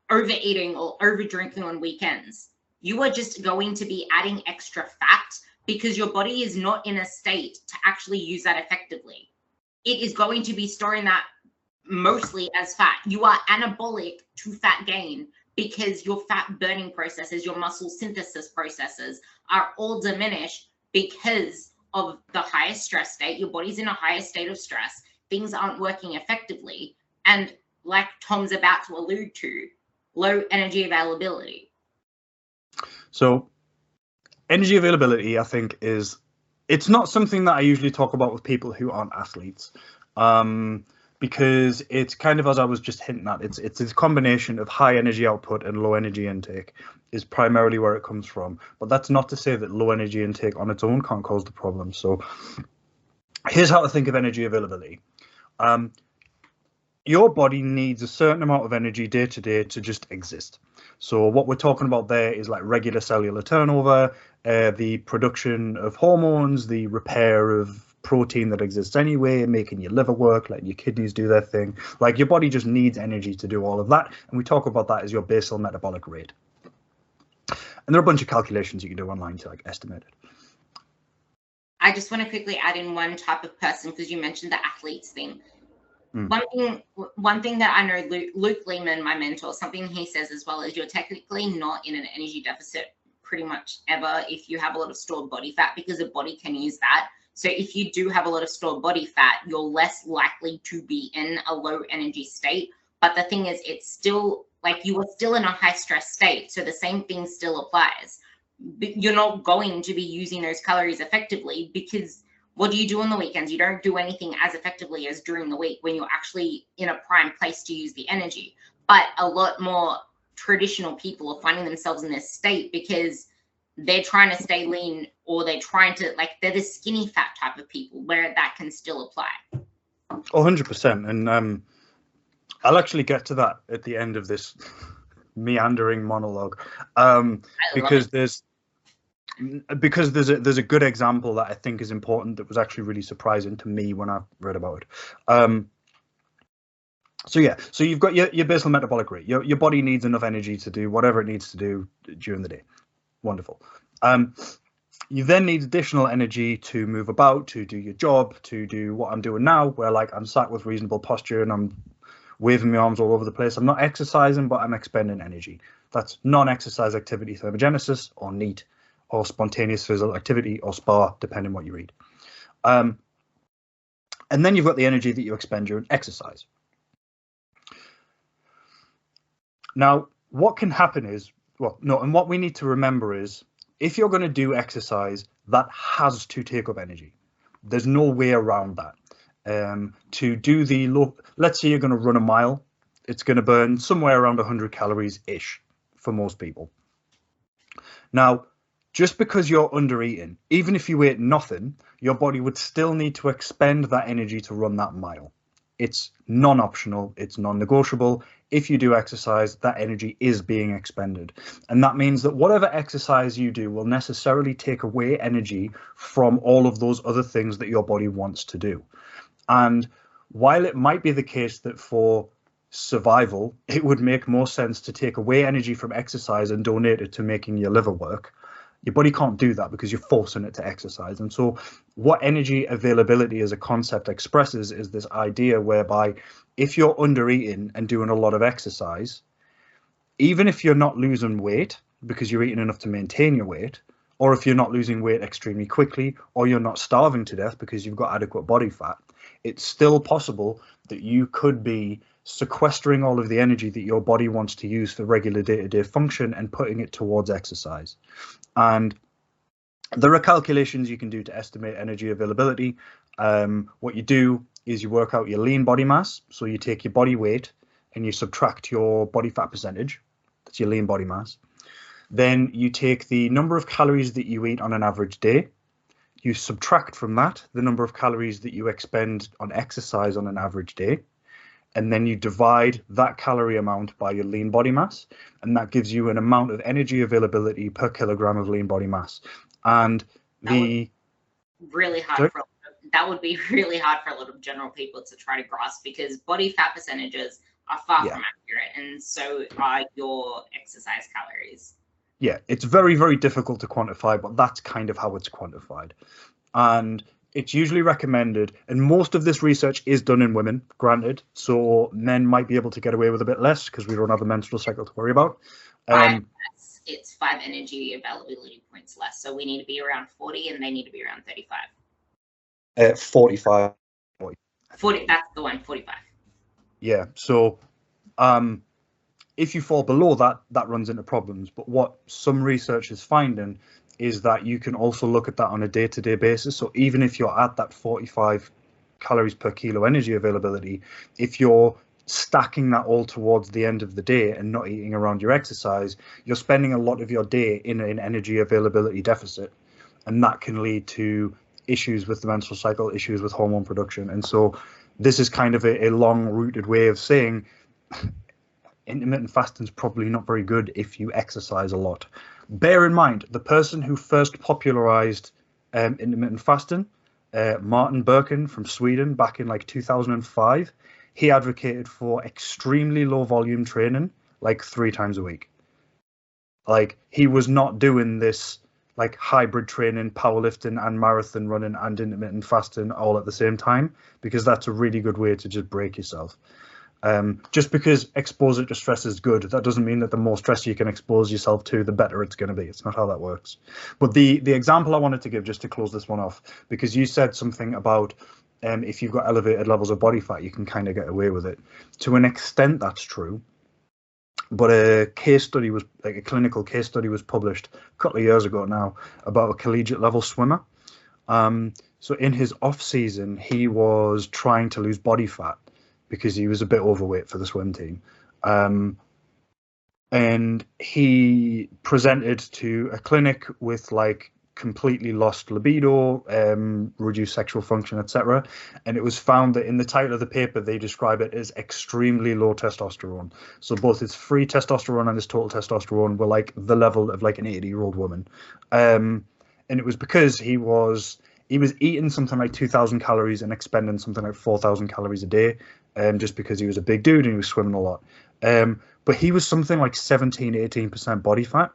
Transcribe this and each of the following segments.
overeating or over drinking on weekends. You are just going to be adding extra fat because your body is not in a state to actually use that effectively. It is going to be storing that mostly as fat. You are anabolic to fat gain because your fat burning processes, your muscle synthesis processes are all diminished because of the higher stress state. Your body's in a higher state of stress. Things aren't working effectively. And like Tom's about to allude to, low energy availability. So energy availability, I think, it's not something that I usually talk about with people who aren't athletes. Because it's kind of, as I was just hinting at, it's this combination of high energy output and low energy intake is primarily where it comes from. But that's not to say that low energy intake on its own can't cause the problem. So here's how to think of energy availability. Your body needs a certain amount of energy day to day to just exist. So what we're talking about there is like regular cellular turnover, the production of hormones, the repair of protein that exists anyway, making your liver work, letting your kidneys do their thing. Like your body just needs energy to do all of that. And we talk about that as your basal metabolic rate. And there are a bunch of calculations you can do online to like estimate it. I just want to quickly add in one type of person because you mentioned the athletes thing. One thing that I know Luke Lehman, my mentor, something he says as well is you're technically not in an energy deficit pretty much ever if you have a lot of stored body fat because the body can use that. So if you do have a lot of stored body fat, you're less likely to be in a low energy state. But the thing is, it's still like you are still in a high stress state. So the same thing still applies. But you're not going to be using those calories effectively because what do you do on the weekends? You don't do anything as effectively as during the week when you're actually in a prime place to use the energy. But a lot more traditional people are finding themselves in this state because they're trying to stay lean or they're trying to, like, they're the skinny fat type of people where that can still apply. 100%. And I'll actually get to that at the end of this meandering monologue because there's a good example that I think is important that was actually really surprising to me when I read about it. So you've got your basal metabolic rate. Your body needs enough energy to do whatever it needs to do during the day. Wonderful. You then need additional energy to move about, to do your job, to do what I'm doing now, where like I'm sat with reasonable posture and I'm waving my arms all over the place. I'm not exercising, but I'm expending energy. That's non-exercise activity thermogenesis, or NEAT, or spontaneous physical activity, or SPA, depending what you read. And then you've got the energy that you expend during exercise. Now, what can happen is, and what we need to remember is, if you're going to do exercise, that has to take up energy. There's no way around that. To do let's say you're going to run a mile, it's going to burn somewhere around 100 calories-ish for most people. Now, just because you're under eating, even if you ate nothing, your body would still need to expend that energy to run that mile. It's non-optional, it's non-negotiable. If you do exercise, that energy is being expended. And that means that whatever exercise you do will necessarily take away energy from all of those other things that your body wants to do. And while it might be the case that for survival, it would make more sense to take away energy from exercise and donate it to making your liver work, your body can't do that because you're forcing it to exercise. And so what energy availability as a concept expresses is this idea whereby if you're under eating and doing a lot of exercise, even if you're not losing weight because you're eating enough to maintain your weight, or if you're not losing weight extremely quickly, or you're not starving to death because you've got adequate body fat, it's still possible that you could be sequestering all of the energy that your body wants to use for regular day-to-day function and putting it towards exercise. And there are calculations you can do to estimate energy availability. What you do is you work out your lean body mass. So you take your body weight and you subtract your body fat percentage. That's your lean body mass. Then you take the number of calories that you eat on an average day. You subtract from that the number of calories that you expend on exercise on an average day. And then you divide that calorie amount by your lean body mass. And that gives you an amount of energy availability per kilogram of lean body mass. And that would be really hard for a lot of general people to try to grasp because body fat percentages are far from accurate, and so are your exercise calories. Yeah, it's very, very difficult to quantify, but that's kind of how it's quantified. And it's usually recommended, and most of this research is done in women, granted, so men might be able to get away with a bit less because we don't have a menstrual cycle to worry about. It's 5 energy availability points less, so we need to be around 40 and they need to be around 35. 45. 40, that's the one, 45. Yeah, so if you fall below that, that runs into problems. But what some research is finding is that you can also look at that on a day-to-day basis. So even if you're at that 45 calories per kilo energy availability, if you're stacking that all towards the end of the day and not eating around your exercise, you're spending a lot of your day in an energy availability deficit. And that can lead to issues with the menstrual cycle, issues with hormone production. And so this is kind of a long-rooted way of saying intermittent fasting is probably not very good if you exercise a lot. Bear in mind, the person who first popularized intermittent fasting, Martin Birkin from Sweden back in like 2005, he advocated for extremely low volume training, like 3 times a week. Like, he was not doing this like hybrid training, powerlifting and marathon running and intermittent fasting all at the same time, because that's a really good way to just break yourself. Just because exposure to stress is good, that doesn't mean that the more stress you can expose yourself to, the better it's going to be. It's not how that works. But the example I wanted to give, just to close this one off, because you said something about if you've got elevated levels of body fat, you can kind of get away with it. To an extent, that's true. But a case study was, like a clinical case study was published a couple of years ago now about a collegiate level swimmer. So in his off season, he was trying to lose body fat because he was a bit overweight for the swim team. And he presented to a clinic with like completely lost libido, reduced sexual function, etc. And it was found that in the title of the paper, they describe it as extremely low testosterone. So both his free testosterone and his total testosterone were like the level of like an 80-year-old woman. And it was because he was eating something like 2,000 calories and expending something like 4,000 calories a day, just because he was a big dude and he was swimming a lot. But he was something like 17-18% body fat.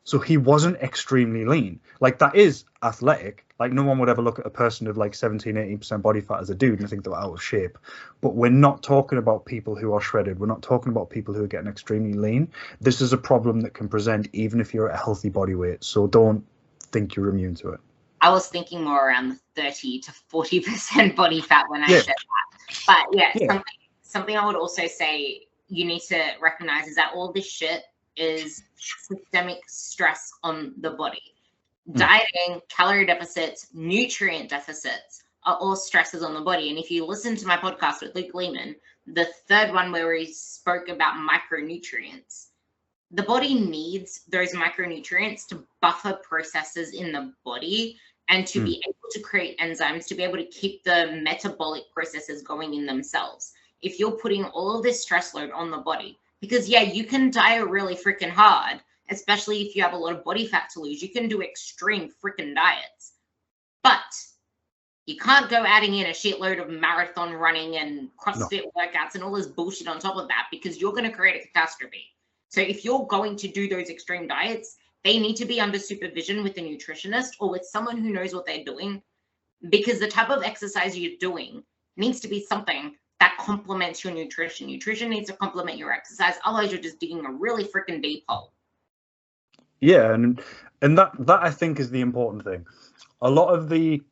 So he wasn't extremely lean. Like, that is athletic. Like, no one would ever look at a person of like 17-18% body fat as a dude and think they're out of shape. But we're not talking about people who are shredded. We're not talking about people who are getting extremely lean. This is a problem that can present even if you're at a healthy body weight. So don't think you're immune to it. I was thinking more around the 30 to 40% body fat when I said that. But yeah, something I would also say you need to recognize is that all this shit is systemic stress on the body. Dieting, calorie deficits, nutrient deficits are all stresses on the body. And if you listen to my podcast with Luke Lehman, the third one where we spoke about micronutrients, the body needs those micronutrients to buffer processes in the body and to be able to create enzymes to be able to keep the metabolic processes going in themselves. If you're putting all of this stress load on the body, because yeah, you can diet really freaking hard, especially if you have a lot of body fat to lose. You can do extreme freaking diets, but you can't go adding in a shitload of marathon running and CrossFit workouts and all this bullshit on top of that, because you're going to create a catastrophe. So if you're going to do those extreme diets, they need to be under supervision with a nutritionist or with someone who knows what they're doing, because the type of exercise you're doing needs to be something that complements your nutrition. Nutrition needs to complement your exercise. Otherwise, you're just digging a really freaking deep hole. Yeah, and that I think is the important thing. A lot of the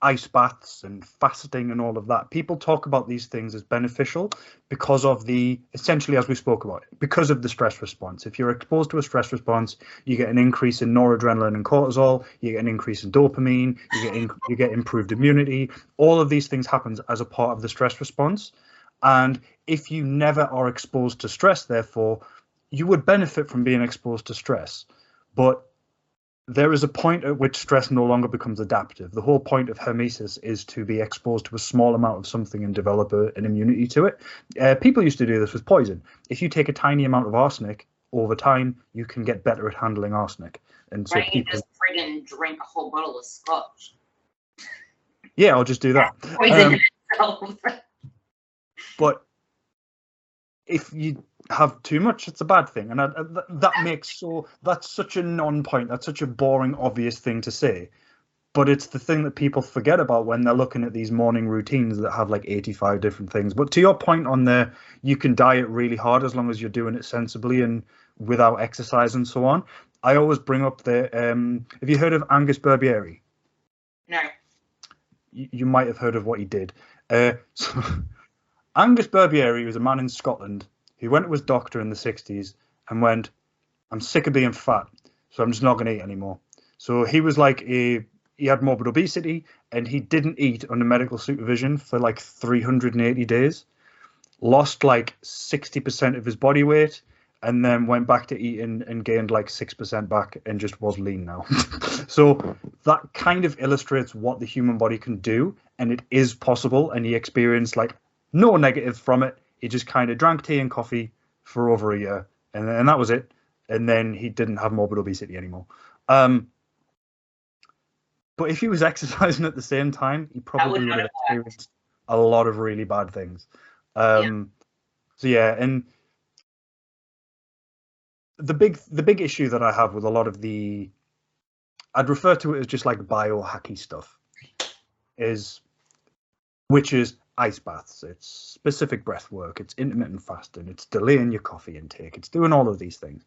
ice baths and fasting and all of that, people talk about these things as beneficial because of essentially, as we spoke about, because of the stress response. If you're exposed to a stress response, you get an increase in noradrenaline and cortisol, you get an increase in dopamine, you get improved immunity. All of these things happen as a part of the stress response. And if you never are exposed to stress, therefore, you would benefit from being exposed to stress. But there is a point at which stress no longer becomes adaptive. The whole point of hormesis is to be exposed to a small amount of something and develop an immunity to it. People used to do this with poison. If you take a tiny amount of arsenic, over time, you can get better at handling arsenic. And so you just friggin' drink a whole bottle of scotch. Yeah, I'll just do that. Poison itself. But if you have too much, it's a bad thing. And that's such a non-point. That's such a boring, obvious thing to say. But it's the thing that people forget about when they're looking at these morning routines that have like 85 different things. But to your point on there, you can diet really hard as long as you're doing it sensibly and without exercise and so on. I always bring up have you heard of Angus Barbieri? No. You might have heard of what he did. So Angus Barbieri was a man in Scotland who went to his doctor in the 60s and went, I'm sick of being fat, so I'm just not going to eat anymore. So he was like he had morbid obesity and he didn't eat under medical supervision for like 380 days, lost like 60% of his body weight, and then went back to eating and gained like 6% back and just was lean now. So that kind of illustrates what the human body can do, and it is possible. And he experienced like no negative from it. He just kind of drank tea and coffee for over a year, and that was it. And then he didn't have morbid obesity anymore. But if he was exercising at the same time, he probably would have experienced a lot of really bad things. So yeah, and the big issue that I have with a lot of I'd refer to it as just like biohacky stuff, which is ice baths, it's specific breath work, it's intermittent fasting, it's delaying your coffee intake, it's doing all of these things.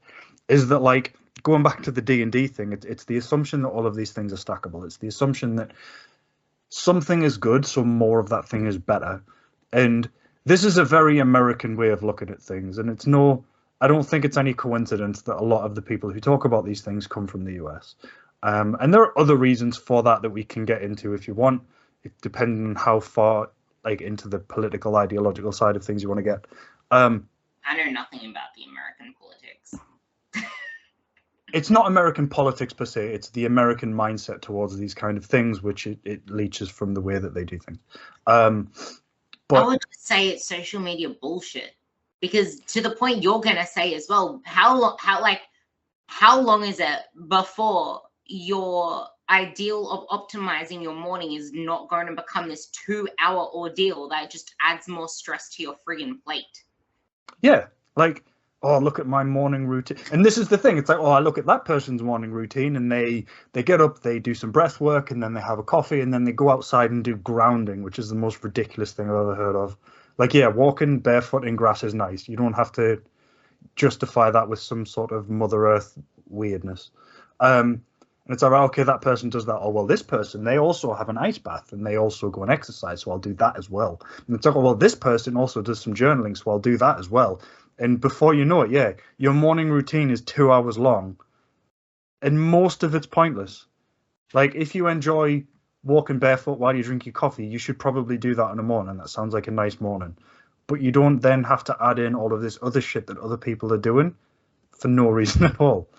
Is that like going back to the D&D thing? It's the assumption that all of these things are stackable. It's the assumption that something is good, so more of that thing is better. And this is a very American way of looking at things, and I don't think it's any coincidence that a lot of the people who talk about these things come from the US. And there are other reasons for that we can get into if you want, depending on how far like into the political, ideological side of things you want to get. I know nothing about the American politics. It's not American politics per se. It's the American mindset towards these kind of things, which it leeches from the way that they do things. But I would just say it's social media bullshit. Because to the point you're gonna say as well, how long is it before your ideal of optimizing your morning is not going to become this 2-hour ordeal that just adds more stress to your friggin' plate? Yeah, like, oh, look at my morning routine. And this is the thing. It's like, oh, I look at that person's morning routine, and they get up, they do some breath work, and then they have a coffee, and then they go outside and do grounding, which is the most ridiculous thing I've ever heard of. Like, yeah, walking barefoot in grass is nice. You don't have to justify that with some sort of Mother Earth weirdness. And it's like, okay, that person does that. Oh, well, this person, they also have an ice bath and they also go and exercise, so I'll do that as well. And it's like, oh, well, this person also does some journaling, so I'll do that as well. And before you know it, yeah, your morning routine is 2 hours long, and most of it's pointless. Like, if you enjoy walking barefoot while you drink your coffee, you should probably do that in the morning. That sounds like a nice morning. But you don't then have to add in all of this other shit that other people are doing for no reason at all.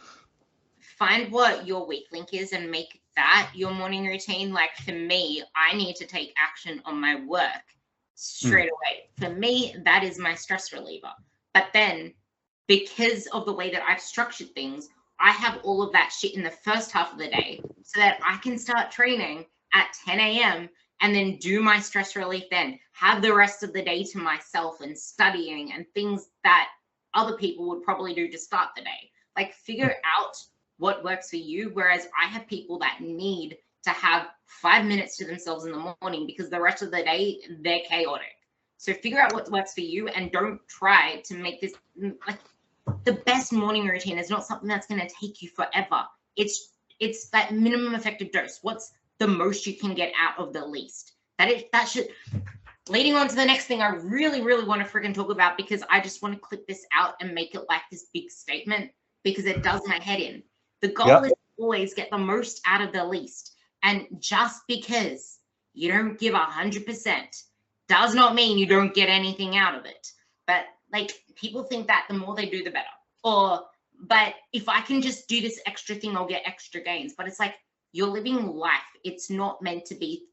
Find what your weak link is and make that your morning routine. Like, for me, I need to take action on my work straight away. For me, that is my stress reliever. But then, because of the way that I've structured things, I have all of that shit in the first half of the day so that I can start training at 10 a.m. and then do my stress relief then, have the rest of the day to myself and studying and things that other people would probably do to start the day. Like, figure out what works for you. Whereas I have people that need to have 5 minutes to themselves in the morning because the rest of the day, they're chaotic. So figure out what works for you and don't try to make this, like, the best morning routine is not something that's going to take you forever. It's that minimum effective dose. What's the most you can get out of the least? That should, leading on to the next thing I really, really want to freaking talk about, because I just want to clip this out and make it like this big statement because it does my head in. The goal is to always get the most out of the least. And just because you don't give 100% does not mean you don't get anything out of it. But like, people think that the more they do, the better. But if I can just do this extra thing, I'll get extra gains. But it's like, you're living life. It's not meant to be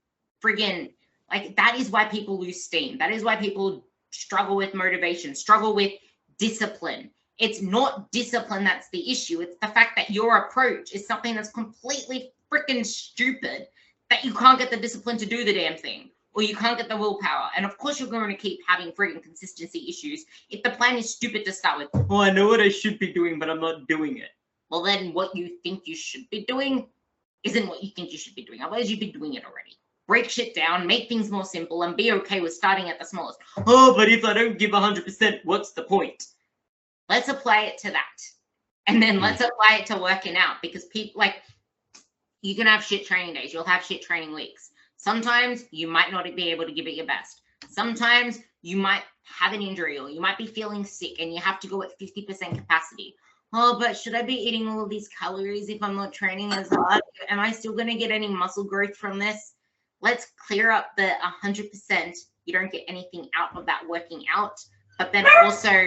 friggin', like, that is why people lose steam. That is why people struggle with motivation, struggle with discipline. It's not discipline that's the issue. It's the fact that your approach is something that's completely freaking stupid, that you can't get the discipline to do the damn thing. or you can't get the willpower. And of course, you're going to keep having friggin' consistency issues if the plan is stupid to start with. Oh, I know what I should be doing, but I'm not doing it. Well, then what you think you should be doing isn't what you think you should be doing. Otherwise, you'd be doing it already. Break shit down, make things more simple, and be okay with starting at the smallest. Oh, but if I don't give 100%, what's the point? Let's apply it to that. And then let's apply it to working out, because people, like, you can have shit training days. You'll have shit training weeks. Sometimes you might not be able to give it your best. Sometimes you might have an injury, or you might be feeling sick and you have to go at 50% capacity. Oh, but should I be eating all of these calories if I'm not training as hard? Am I still going to get any muscle growth from this? Let's clear up the 100%. You don't get anything out of that working out, but then also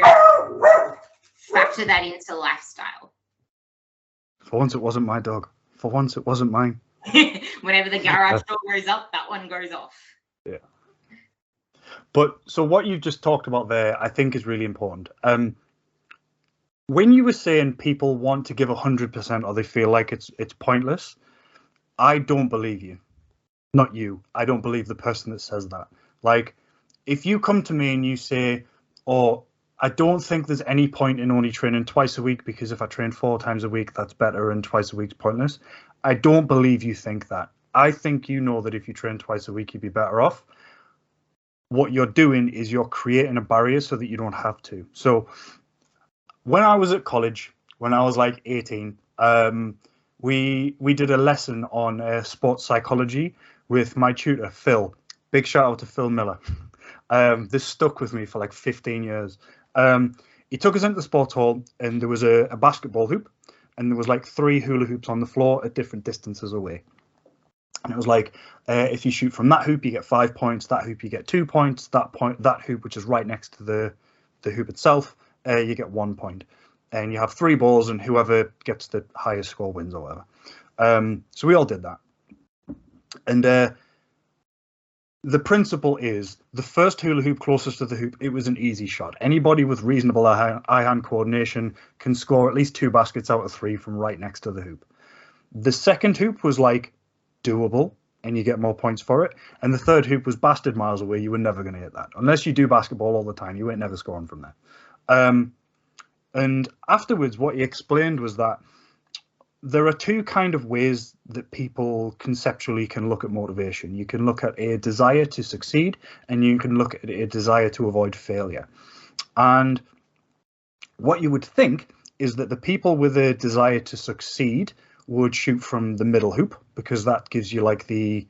factor that into lifestyle. For once, it wasn't my dog. For once, it wasn't mine. Whenever the garage door goes up, that one goes off. Yeah. But so what you've just talked about there, I think is really important. When you were saying people want to give 100% or they feel like it's pointless, I don't believe you. Not you. I don't believe the person that says that. Like, if you come to me and you say, oh, I don't think there's any point in only training twice a week, because if I train 4 times a week, that's better, and twice a week's pointless. I don't believe you think that. I think you know that if you train twice a week, you'd be better off. What you're doing is you're creating a barrier so that you don't have to. So when I was at college, when I was like 18, we did a lesson on sports psychology with my tutor, Phil. Big shout out to Phil Miller. This stuck with me for like 15 years. He took us into the sports hall, and there was a basketball hoop, and there was like 3 hula hoops on the floor at different distances away. And it was like, if you shoot from that hoop, you get 5 points. That hoop, you get 2 points. That hoop, which is right next to the hoop itself, you get 1 point. And you have 3 balls, and whoever gets the highest score wins or whatever. So we all did that. And the principle is the first hula hoop closest to the hoop, it was an easy shot. Anybody with reasonable eye-hand coordination can score at least 2 baskets out of 3 from right next to the hoop. The second hoop was like doable, and you get more points for it. And the third hoop was bastard miles away. You were never going to hit that. Unless you do basketball all the time, you ain't never scoring from there. And afterwards, what he explained was that there are 2 kind of ways that people conceptually can look at motivation. You can look at a desire to succeed, and you can look at a desire to avoid failure. And what you would think is that the people with a desire to succeed would shoot from the middle hoop, because that gives you like the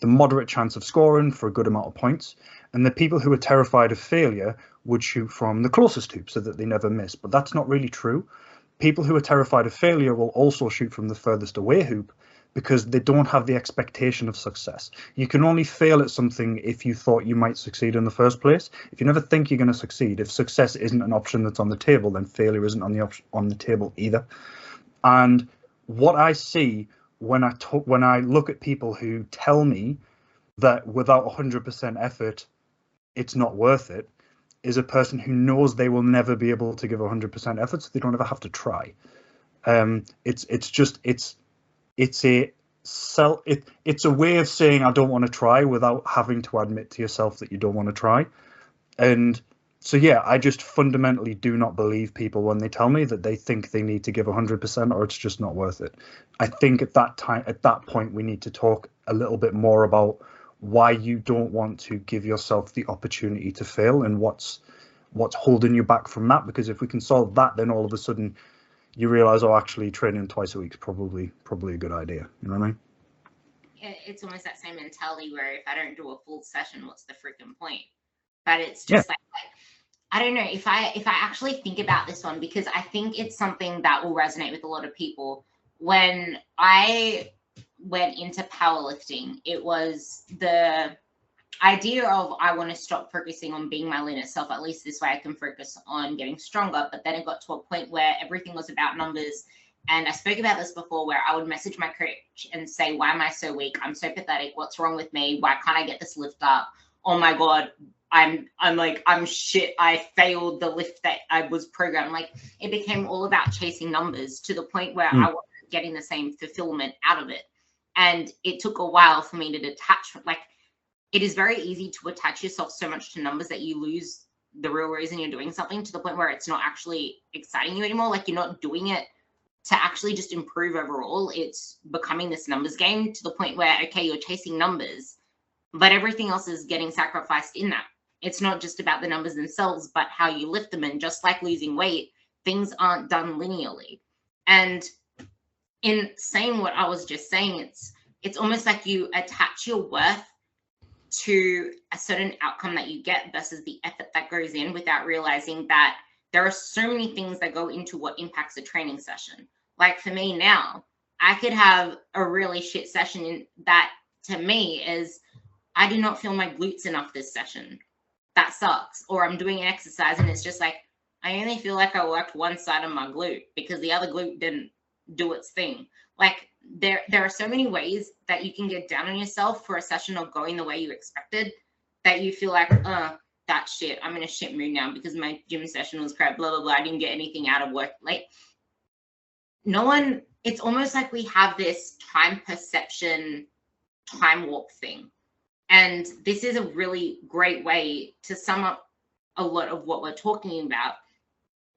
moderate chance of scoring for a good amount of points. And the people who are terrified of failure would shoot from the closest hoop so that they never miss. But that's not really true. People who are terrified of failure will also shoot from the furthest away hoop, because they don't have the expectation of success. You can only fail at something if you thought you might succeed in the first place. If you never think you're going to succeed, if success isn't an option that's on the table, then failure isn't on the table either. And what I see when I look at people who tell me that without 100% effort, it's not worth it, is a person who knows they will never be able to give 100% effort, so they don't ever have to try. It's a way of saying I don't want to try without having to admit to yourself that you don't want to try. And so yeah, I just fundamentally do not believe people when they tell me that they think they need to give 100% or it's just not worth it. I think at that point, we need to talk a little bit more about why you don't want to give yourself the opportunity to fail and what's holding you back from that. Because if we can solve that, then all of a sudden you realize, oh, actually training twice a week is probably a good idea. You know what I mean? It's almost that same mentality where if I don't do a full session, what's the freaking point? But it's just like I don't know if I actually think about this one, because I think it's something that will resonate with a lot of people. When I went into powerlifting, it was the idea of I want to stop focusing on being my leanest self. At least this way I can focus on getting stronger. But then it got to a point where everything was about numbers. And I spoke about this before, where I would message my coach and say, why am I so weak? I'm so pathetic. What's wrong with me? Why can't I get this lift up? Oh my God, I'm shit. I failed the lift that I was programmed. Like, it became all about chasing numbers to the point where I wasn't getting the same fulfillment out of it. And it took a while for me to detach. Like, it is very easy to attach yourself so much to numbers that you lose the real reason you're doing something, to the point where it's not actually exciting you anymore. Like, you're not doing it to actually just improve overall. It's becoming this numbers game, to the point where, okay, you're chasing numbers, but everything else is getting sacrificed in that. It's not just about the numbers themselves, but how you lift them. And just like losing weight, things aren't done linearly. And in saying what I was just saying, it's almost like you attach your worth to a certain outcome that you get versus the effort that goes in, without realizing that there are so many things that go into what impacts a training session. Like, for me now, I could have a really shit session, in that, to me, is I do not feel my glutes enough this session. That sucks. Or I'm doing an exercise and it's just like, I only feel like I worked one side of my glute because the other glute didn't do its thing. Like, there are so many ways that you can get down on yourself for a session not going the way you expected, that you feel like, that shit, I'm in a shit mood now because my gym session was crap, blah, blah, blah. I didn't get anything out of work. Like, it's almost like we have this time perception, time warp thing. And this is a really great way to sum up a lot of what we're talking about,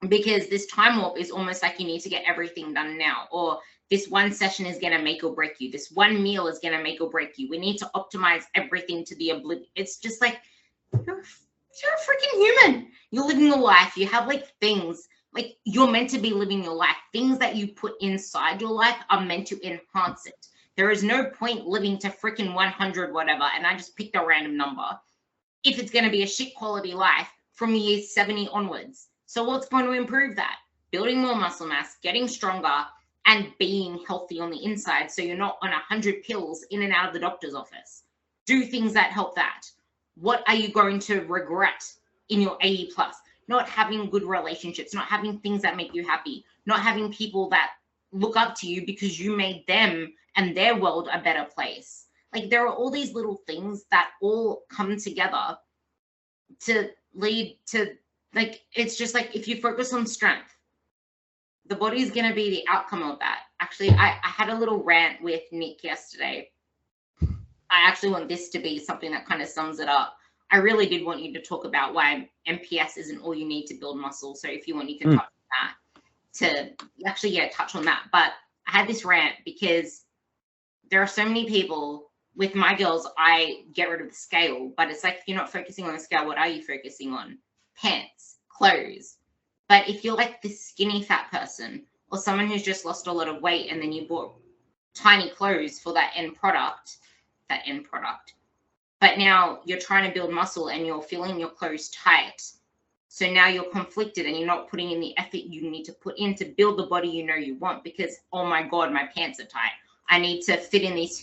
because this time warp is almost like you need to get everything done now, or this one session is going to make or break you. This one meal is going to make or break you. We need to optimize everything to the oblivion. It's just like, you're a freaking human. You're living your life. You have like things, like, you're meant to be living your life. Things that you put inside your life are meant to enhance it. There is no point living to freaking 100 whatever, and I just picked a random number, if it's going to be a shit quality life from year 70 onwards. So what's going to improve that? Building more muscle mass, getting stronger, and being healthy on the inside, so you're not on 100 pills in and out of the doctor's office. Do things that help that. What are you going to regret in your 80 plus? Not having good relationships, not having things that make you happy, not having people that look up to you because you made them and their world a better place. Like, there are all these little things that all come together to lead to, like, it's just like, if you focus on strength, the body is going to be the outcome of that. Actually, I had a little rant with Nick yesterday. I actually want this to be something that kind of sums it up. I really did want you to talk about why MPS isn't all you need to build muscle. So if you want, you can touch on that, to actually, touch on that. But I had this rant because there are so many people. With my girls, I get rid of the scale, but it's like, if you're not focusing on the scale, what are you focusing on? Pants, clothes. But if you're like this skinny fat person, or someone who's just lost a lot of weight, and then you bought tiny clothes for that end product, but now you're trying to build muscle and you're feeling your clothes tight. So now you're conflicted and you're not putting in the effort you need to put in to build the body you know you want, because, oh my God, my pants are tight. I need to fit in these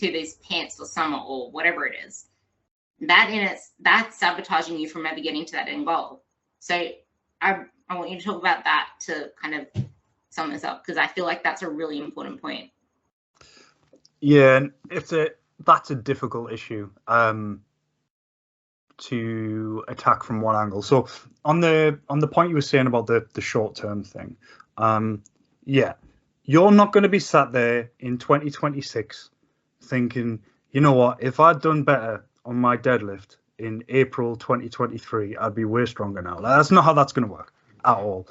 pants for summer, or whatever it is. That's sabotaging you from ever getting to that end goal. So I want you to talk about that to kind of sum this up, because I feel like that's a really important point. Yeah, and that's a difficult issue to attack from one angle. So on the point you were saying about the short-term thing, you're not going to be sat there in 2026 thinking, you know what, if I'd done better on my deadlift in April 2023, I'd be way stronger now. That's not how that's going to work at all.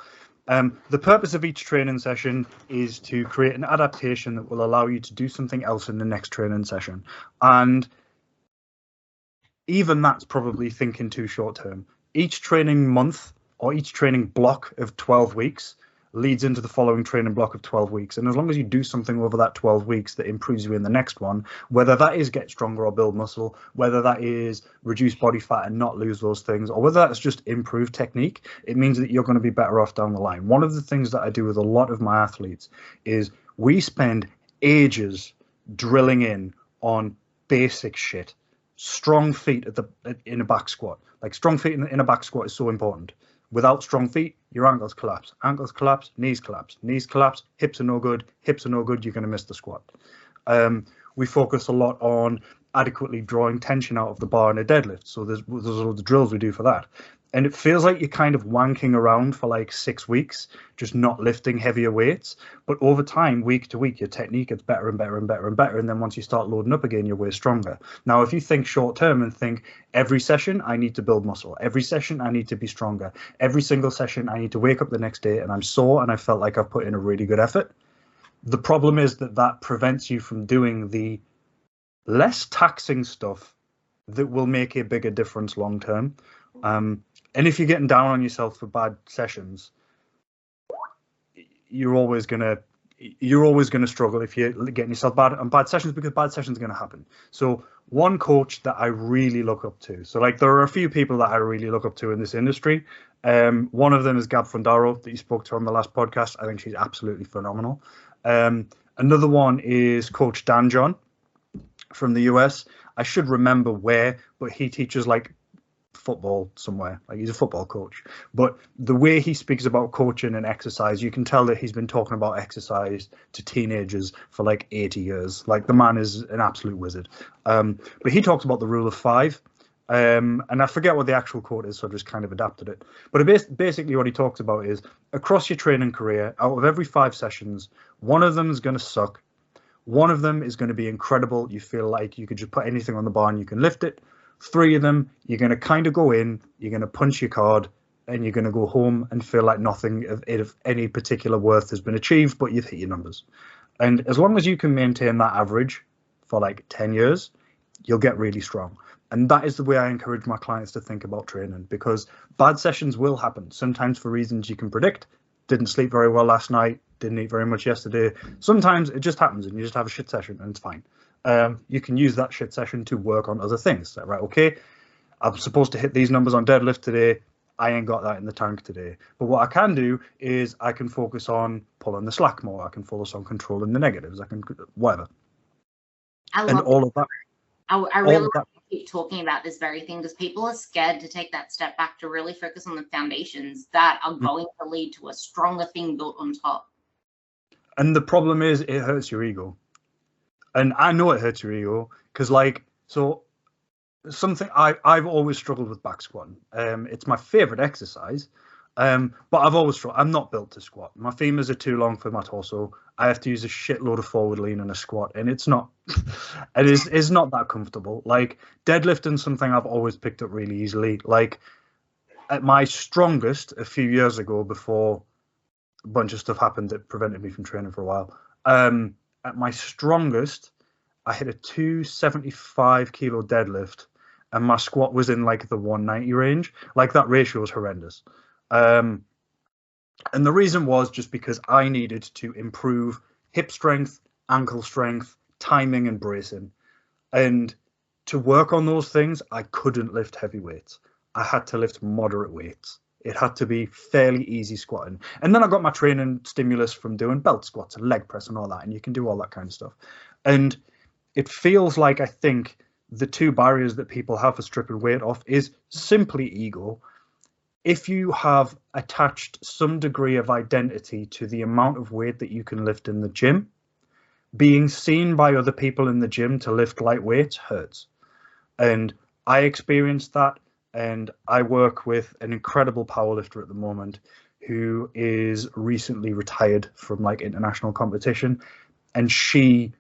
The purpose of each training session is to create an adaptation that will allow you to do something else in the next training session. And even that's probably thinking too short term. Each training month or each training block of 12 weeks leads into the following training block of 12 weeks. And as long as you do something over that 12 weeks that improves you in the next one, whether that is get stronger or build muscle, whether that is reduce body fat and not lose those things, or whether that's just improve technique, it means that you're going to be better off down the line. One of the things that I do with a lot of my athletes is we spend ages drilling in on basic shit. Strong feet in a back squat. Like, strong feet in a back squat is so important. Without strong feet, your ankles collapse. Ankles collapse, knees collapse. Knees collapse, hips are no good. Hips are no good, you're going to miss the squat. We focus a lot on adequately drawing tension out of the bar in a deadlift. So there's all the drills we do for that. And it feels like you're kind of wanking around for like 6 weeks, just not lifting heavier weights. But over time, week to week, your technique gets better and better and better and better. And then once you start loading up again, you're way stronger. Now, if you think short term and think every session, I need to build muscle. Every session, I need to be stronger. Every single session, I need to wake up the next day and I'm sore and I felt like I've put in a really good effort. The problem is that prevents you from doing the less taxing stuff that will make a bigger difference long term. And if you're getting down on yourself for bad sessions, you're always gonna struggle if you're getting yourself bad sessions, because bad sessions are gonna happen. So one coach that I really look up to, so like there are a few people that I really look up to in this industry. One of them is Gab Fundaro that you spoke to on the last podcast. I think she's absolutely phenomenal. Another one is Coach Dan John from the US. I should remember where, but he teaches like football somewhere. Like he's a football coach, but the way he speaks about coaching and exercise, you can tell that he's been talking about exercise to teenagers for like 80 years. Like the man is an absolute wizard. But he talks about the rule of 5. And I forget what the actual quote is, so I just kind of adapted it. But basically what he talks about is across your training career, out of every 5 sessions, one of them is going to suck. One of them is going to be incredible. You feel like you could just put anything on the bar and you can lift it. 3 of them, you're going to kind of go in, you're going to punch your card, and you're going to go home and feel like nothing of any particular worth has been achieved, but you've hit your numbers. And as long as you can maintain that average for like 10 years, you'll get really strong. And that is the way I encourage my clients to think about training, because bad sessions will happen, sometimes for reasons you can predict. Didn't sleep very well last night, didn't eat very much yesterday. Sometimes it just happens and you just have a shit session and it's fine. You can use that shit session to work on other things. So, right, okay, I'm supposed to hit these numbers on deadlift today. I ain't got that in the tank today. But what I can do is I can focus on pulling the slack more. I can focus on controlling the negatives. I can whatever. I love and all of that. I really keep talking about this very thing because people are scared to take that step back to really focus on the foundations that are going to lead to a stronger thing built on top. And the problem is it hurts your ego. And I know it hurts your ego because, like, so something I've always struggled with back squatting. It's my favorite exercise, but I've always struggled. I'm not built to squat. My femurs are too long for my torso. I have to use a shitload of forward lean in a squat, and it's not that comfortable. Like deadlifting, something I've always picked up really easily. Like at my strongest a few years ago, before a bunch of stuff happened that prevented me from training for a while. At my strongest, I hit a 275 kilo deadlift, and my squat was in like the 190 range. Like that ratio was horrendous. And the reason was just because I needed to improve hip strength, ankle strength, timing, and bracing. And to work on those things, I couldn't lift heavy weights. I had to lift moderate weights. It had to be fairly easy squatting. And then I got my training stimulus from doing belt squats and leg press and all that. And you can do all that kind of stuff. And it feels like, I think, the 2 barriers that people have for stripping weight off is simply ego. If you have attached some degree of identity to the amount of weight that you can lift in the gym, being seen by other people in the gym to lift light weights hurts. And I experienced that. And I work with an incredible powerlifter at the moment who is recently retired from like international competition. And she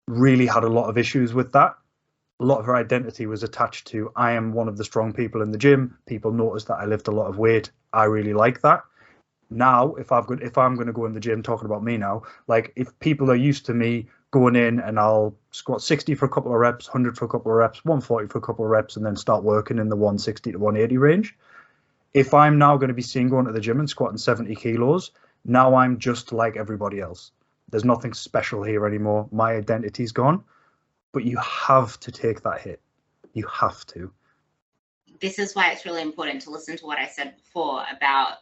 really had a lot of issues with that. A lot of her identity was attached to, I am one of the strong people in the gym. People notice that I lift a lot of weight. I really like that. Now, if I'm going to go in the gym, talking about me now, like if people are used to me going in and I'll squat 60 for a couple of reps, 100 for a couple of reps, 140 for a couple of reps, and then start working in the 160 to 180 range. If I'm now going to be seen going to the gym and squatting 70 kilos, now I'm just like everybody else. There's nothing special here anymore. My identity's gone. But you have to take that hit. You have to. This is why it's really important to listen to what I said before about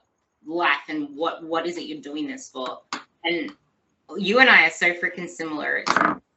life and what is it you're doing this for. And you and I are so freaking similar. It's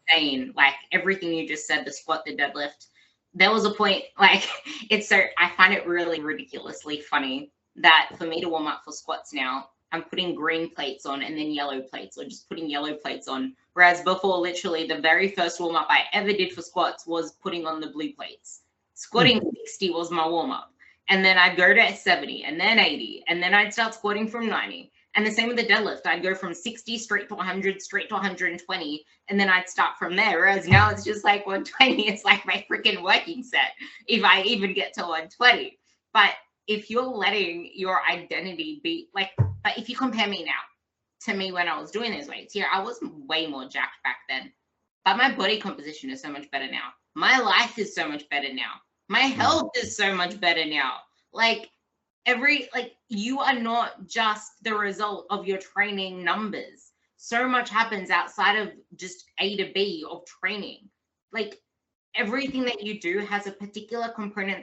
insane. Like everything you just said, the squat, the deadlift. There was a point, like I find it really ridiculously funny that for me to warm up for squats now, I'm putting green plates on and then yellow plates, or just putting yellow plates on. Whereas before, literally the very first warm up I ever did for squats was putting on the blue plates. Squatting 60 was my warm up. and then I'd go to 70 and then 80, and then I'd start squatting from 90. And the same with the deadlift. I'd go from 60 straight to 100, straight to 120, and then I'd start from there. Whereas now it's just like 120. It's like my freaking working set if I even get to 120. But if you're letting your identity be like, but if you compare me now to me when I was doing those weights, yeah, I was way more jacked back then. But my body composition is so much better now. My life is so much better now. My health is so much better now. Like you are not just the result of your training numbers. So much happens outside of just A to B of training. Like everything that you do has a particular component